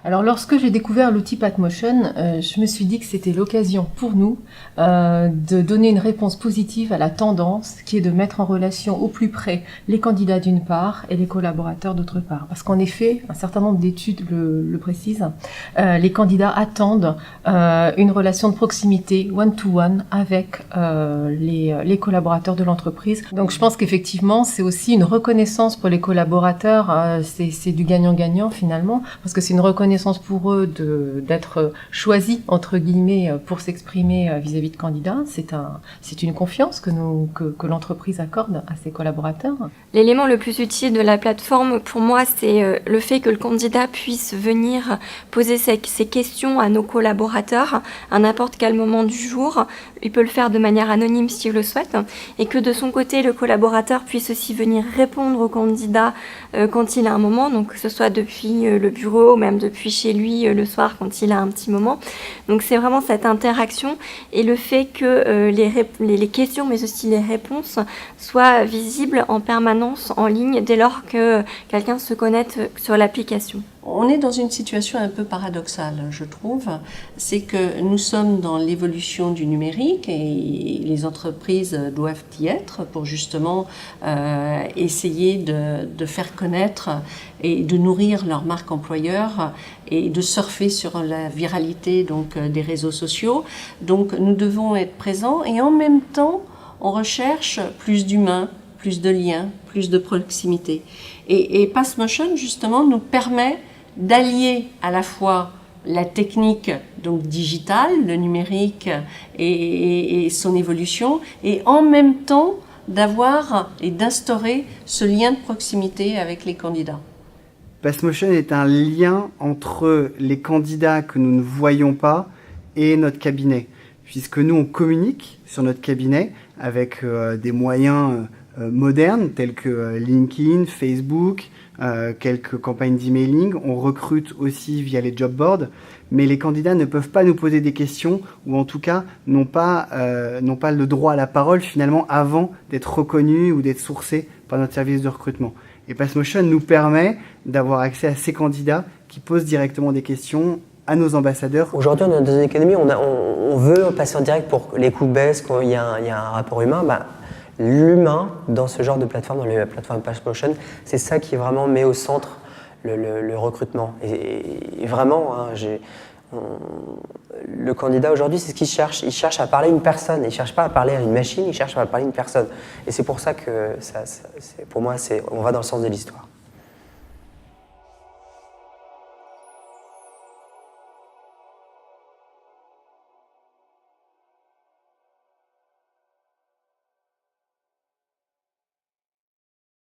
Alors, lorsque j'ai découvert l'outil Patmotion, je me suis dit que c'était l'occasion pour nous de donner une réponse positive à la tendance qui est de mettre en relation au plus près les candidats d'une part et les collaborateurs d'autre part. Parce qu'en effet, un certain nombre d'études le précisent, les candidats attendent une relation de proximité one-to-one avec les collaborateurs de l'entreprise. Donc je pense qu'effectivement, c'est aussi une reconnaissance pour les collaborateurs, c'est du gagnant-gagnant finalement, parce que c'est une reconnaissance pour eux d'être choisis, entre guillemets, pour s'exprimer vis-à-vis de candidats. C'est une confiance que l'entreprise accorde à ses collaborateurs. L'élément le plus utile de la plateforme, pour moi, c'est le fait que le candidat puisse venir poser ses questions à nos collaborateurs à n'importe quel moment du jour. Il peut le faire de manière anonyme s'il le souhaite, et que de son côté, le collaborateur puisse aussi venir répondre au candidat quand il a un moment, donc que ce soit depuis le bureau ou même depuis chez lui le soir quand il a un petit moment. Donc c'est vraiment cette interaction et le fait que les questions mais aussi les réponses soient visibles en permanence en ligne dès lors que quelqu'un se connecte sur l'application. On est dans une situation un peu paradoxale, je trouve. C'est que nous sommes dans l'évolution du numérique et les entreprises doivent y être pour justement essayer de faire connaître et de nourrir leur marque employeur et de surfer sur la viralité donc, des réseaux sociaux. Donc nous devons être présents et en même temps, on recherche plus d'humains, plus de liens, plus de proximité. Et Passmotion, justement, nous permet d'allier à la fois la technique donc digitale, le numérique et son évolution, et en même temps d'avoir et d'instaurer ce lien de proximité avec les candidats. Passmotion est un lien entre les candidats que nous ne voyons pas et notre cabinet, puisque nous on communique sur notre cabinet avec des moyens modernes tels que LinkedIn, Facebook, quelques campagnes d'emailing. On recrute aussi via les job boards, mais les candidats ne peuvent pas nous poser des questions ou en tout cas n'ont pas le droit à la parole finalement avant d'être reconnus ou d'être sourcés par notre service de recrutement. Et Passmotion nous permet d'avoir accès à ces candidats qui posent directement des questions à nos ambassadeurs. Aujourd'hui, on est dans une économie, on veut passer en direct pour les coûts baissent, quand il y a un rapport humain. L'humain dans ce genre de plateforme, dans les plateformes Passmotion, c'est ça qui vraiment met au centre le recrutement. Et vraiment, le candidat aujourd'hui, c'est ce qu'il cherche. Il cherche à parler à une personne. Il ne cherche pas à parler à une machine, il cherche à parler à une personne. Et c'est pour ça que, pour moi, on va dans le sens de l'histoire.